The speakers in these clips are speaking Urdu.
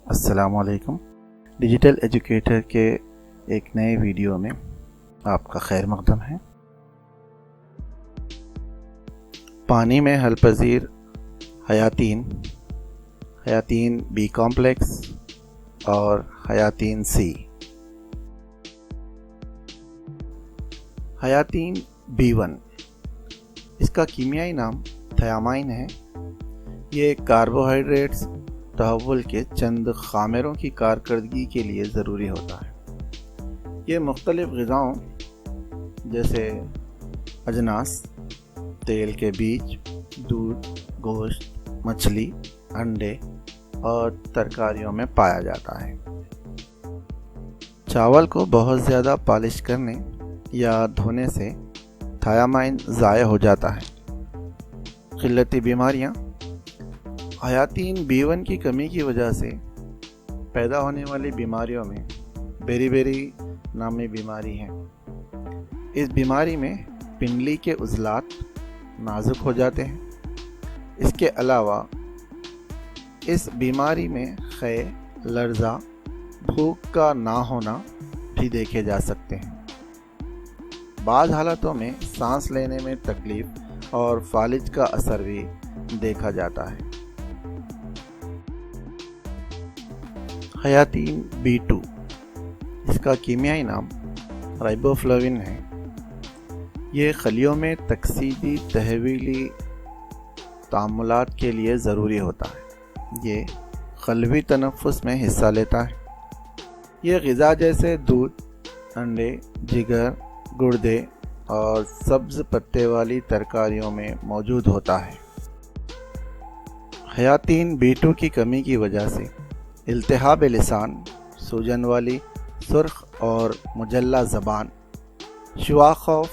السلام علیکم۔ ڈیجیٹل ایجوکیٹر کے ایک نئے ویڈیو میں آپ کا خیر مقدم ہے۔ پانی میں حل پذیر حیاتین بی کمپلیکس اور حیاتین سی۔ حیاتین B1 اس کا کیمیائی نام تھیامائن ہے۔ یہ کاربوہائیڈریٹس تحول کے چند خامروں کی کارکردگی کے لیے ضروری ہوتا ہے۔ یہ مختلف غذاؤں جیسے اجناس، تیل کے بیج، دودھ، گوشت، مچھلی، انڈے اور ترکاریوں میں پایا جاتا ہے۔ چاول کو بہت زیادہ پالش کرنے یا دھونے سے تھیامائن ضائع ہو جاتا ہے۔ قلتی بیماریاں حیاتین B1 کی کمی کی وجہ سے پیدا ہونے والی بیماریوں میں بیری نامی بیماری ہے۔ اس بیماری میں پنڈلی کے عضلات نازک ہو جاتے ہیں۔ اس کے علاوہ اس بیماری میں خے، لرزہ، بھوک کا نہ ہونا بھی دیکھے جا سکتے ہیں۔ بعض حالتوں میں سانس لینے میں تکلیف اور فالج کا اثر بھی دیکھا جاتا ہے۔ حیاتین B2 اس کا کیمیائی نام رائبوفلاوین ہے۔ یہ خلیوں میں تکسیدی تحویلی تعاملات کے لیے ضروری ہوتا ہے۔ یہ خلوی تنفس میں حصہ لیتا ہے۔ یہ غذا جیسے دودھ، انڈے، جگر، گردے اور سبز پتے والی ترکاریوں میں موجود ہوتا ہے۔ حیاتین B2 کی کمی کی وجہ سے التہاب لسان، سوجن والی سرخ اور مجلہ زبان، شعاع خوف،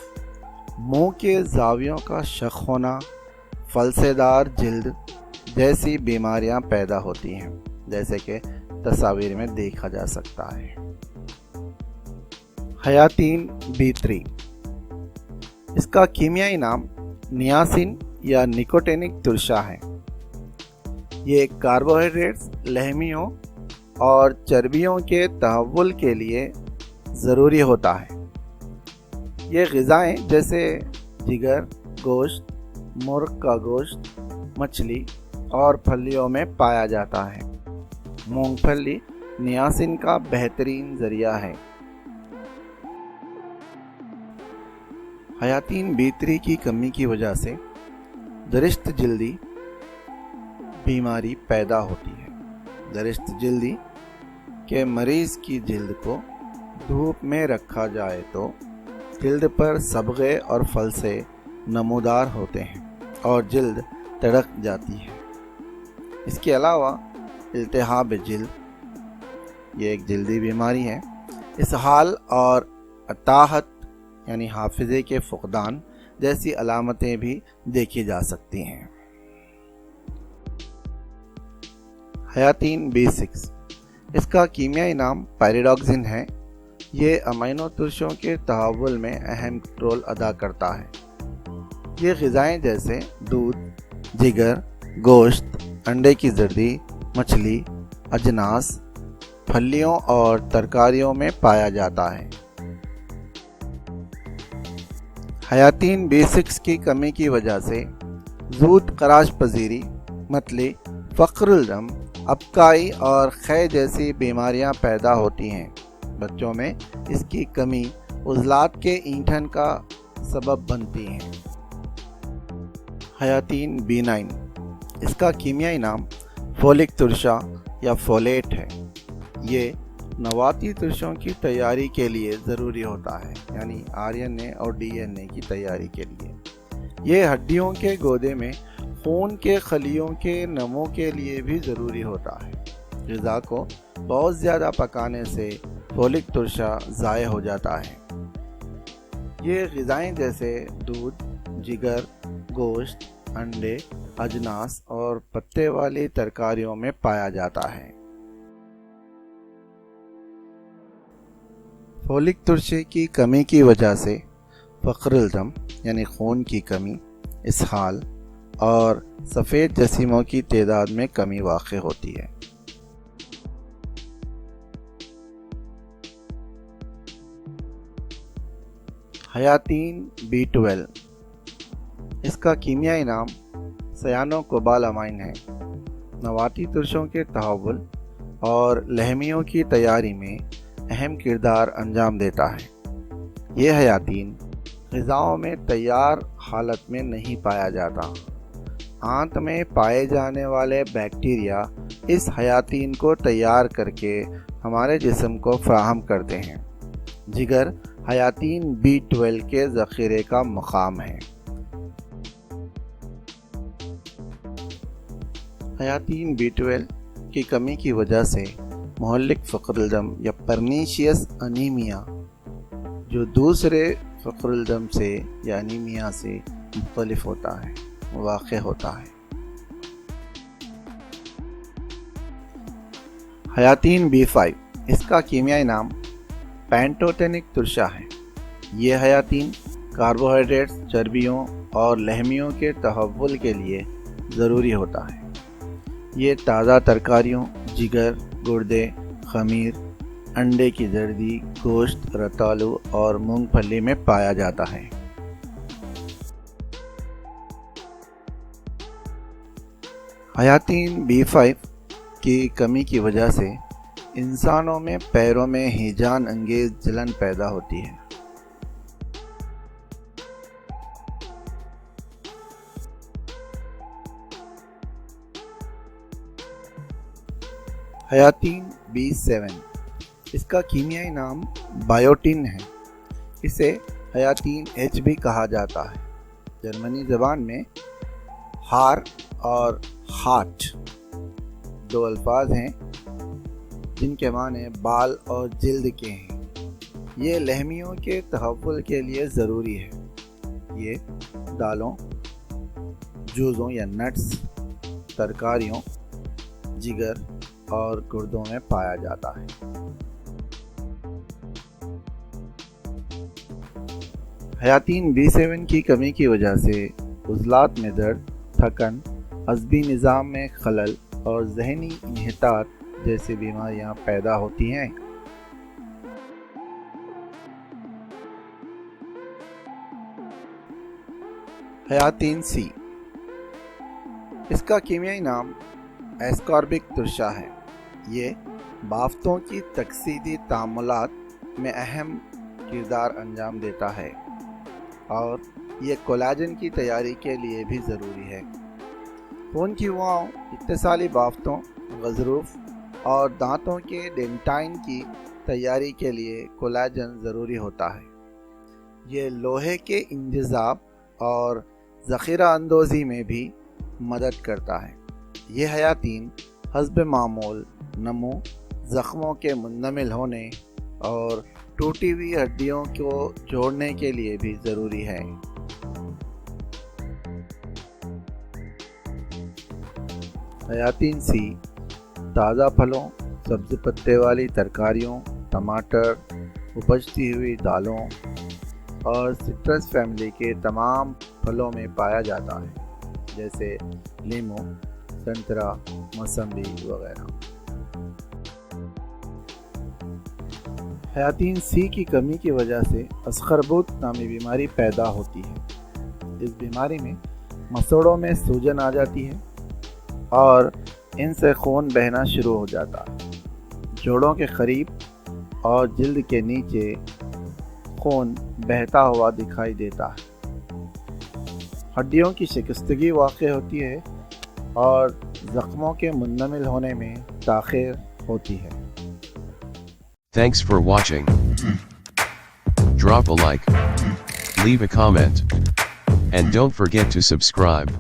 منہ کے زاویوں کا شق ہونا، فلسے دار جلد جیسی بیماریاں پیدا ہوتی ہیں، جیسے کہ تصاویر میں دیکھا جا سکتا ہے۔ حیاتین B3 اس کا کیمیائی نام نیاسین یا نکوٹینک ترشا ہے۔ یہ کاربوہائیڈریٹس، لحمیوں اور چربیوں کے تحول کے لیے ضروری ہوتا ہے۔ یہ غذائیں جیسے جگر، گوشت، مرغ کا گوشت، مچھلی اور پھلیوں میں پایا جاتا ہے۔ مونگ پھلی نیاسین کا بہترین ذریعہ ہے۔ حیاتین B3 کی کمی کی وجہ سے درشت جلدی بیماری پیدا ہوتی ہے۔ درشت جلدی کے مریض کی جلد کو دھوپ میں رکھا جائے تو جلد پر صبغے اور فلسے نمودار ہوتے ہیں اور جلد تڑک جاتی ہے۔ اس کے علاوہ التہاب جلد یہ ایک جلدی بیماری ہے۔ اسہال اور اطاحت یعنی حافظے کے فقدان جیسی علامتیں بھی دیکھی جا سکتی ہیں۔ حیاتین B6 اس کا کیمیائی نام پیریڈاکسین ہے۔ یہ امینو ترشوں کے تحول میں اہم رول ادا کرتا ہے۔ یہ غذائیں جیسے دودھ، جگر، گوشت، انڈے کی زردی، مچھلی، اجناس، پھلیوں اور ترکاریوں میں پایا جاتا ہے۔ حیاتین B6 کی کمی کی وجہ سے زود خراش پذیری، متلی، فقر الدم، ابکائی اور خے جیسی بیماریاں پیدا ہوتی ہیں۔ بچوں میں اس کی کمی عضلات کے اینٹھن کا سبب بنتی ہے۔ حیاتین B9 اس کا کیمیائی نام فولک ترشا یا فولیٹ ہے۔ یہ نواتی ترشوں کی تیاری کے لیے ضروری ہوتا ہے، یعنی RNA اور DNA کی تیاری کے لیے۔ یہ ہڈیوں کے گودے میں خون کے خلیوں کے نمو کے لیے بھی ضروری ہوتا ہے۔ غذا کو بہت زیادہ پکانے سے فولک ترشا ضائع ہو جاتا ہے۔ یہ غذائیں جیسے دودھ، جگر، گوشت، انڈے، اجناس اور پتے والی ترکاریوں میں پایا جاتا ہے۔ فولک ترشے کی کمی کی وجہ سے فقر الدم یعنی خون کی کمی، اسہال اور سفید جسیموں کی تعداد میں کمی واقع ہوتی ہے۔ حیاتین B12، اس کا کیمیائی نام سیانو کوبالامائن ہے۔ نباتی ترشوں کے تحول اور لحمیوں کی تیاری میں اہم کردار انجام دیتا ہے۔ یہ حیاتین غذاؤں میں تیار حالت میں نہیں پایا جاتا۔ آنت میں پائے جانے والے بیکٹیریا اس حیاتین کو تیار کر کے ہمارے جسم کو فراہم کرتے ہیں۔ جگر حیاتین B12 کے ذخیرے کا مقام ہے۔ حیاتین B12 کی کمی کی وجہ سے محلک فقر الدم یا پرنیشیس انیمیا، جو دوسرے فقر الدم سے یا انیمیا سے مختلف ہوتا ہے، واقع ہوتا ہے۔ حیاتین B5، اس کا کیمیائی نام پینٹوٹینک ترشا ہے۔ یہ حیاتین کاربوہائیڈریٹس، چربیوں اور لحمیوں کے تحول کے لیے ضروری ہوتا ہے۔ یہ تازہ ترکاریوں، جگر، گردے، خمیر، انڈے کی زردی، گوشت، رتالو اور مونگ پھلی میں پایا جاتا ہے۔ حیاتین B5 کی کمی کی وجہ سے انسانوں میں پیروں میں ہیجان انگیز جلن پیدا ہوتی ہے۔ حیاتین B7، اس کا کیمیائی نام بایوٹین ہے۔ اسے حیاتین H بھی کہا جاتا ہے۔ جرمنی زبان میں ہار اور ہارٹ دو الفاظ ہیں جن کے معنی بال اور جلد کے ہیں۔ یہ لحمیوں کے تحول کے لیے ضروری ہے۔ یہ دالوں، جوزوں یا نٹس، ترکاریوں، جگر اور گردوں میں پایا جاتا ہے۔ حیاتین B7 کی کمی کی وجہ سے عضلات میں درد، تھکن، عصبی نظام میں خلل اور ذہنی انحطاط جیسی بیماریاں پیدا ہوتی ہیں۔ حیاتین C، اس کا کیمیائی نام ایسکاربک ترشا ہے۔ یہ بافتوں کی تکسیدی تعاملات میں اہم کردار انجام دیتا ہے اور یہ کولاجن کی تیاری کے لیے بھی ضروری ہے۔ خون کی وعاؤں، اتصالی بافتوں، غضروف اور دانتوں کے ڈینٹائن کی تیاری کے لیے کولاجن ضروری ہوتا ہے۔ یہ لوہے کے انجذاب اور ذخیرہ اندوزی میں بھی مدد کرتا ہے۔ یہ حیاتین حسب معمول نمو، زخموں کے منمل ہونے اور ٹوٹی ہوئی ہڈیوں کو جوڑنے کے لیے بھی ضروری ہے۔ حیاتین C تازہ پھلوں، سبز پتے والی ترکاریوں، ٹماٹر، اپجتی ہوئی دالوں اور سٹرس فیملی کے تمام پھلوں میں پایا جاتا ہے، جیسے لیمو، سنترا، موسمبی وغیرہ۔ حیاتین C کی کمی کی وجہ سے اسخربوت نامی بیماری پیدا ہوتی ہے۔ اس بیماری میں مسوڑوں میں سوجن آ جاتی ہے اور ان سے خون بہنا شروع ہو جاتا ہے۔ جوڑوں کے قریب اور جلد کے نیچے خون بہتا ہوا دکھائی دیتا ہے۔ ہڈیوں کی شکستگی واقع ہوتی ہے اور زخموں کے منمل ہونے میں تاخیر ہوتی ہے۔ Thanks for watching. Drop a like, leave a comment, and don't forget to subscribe.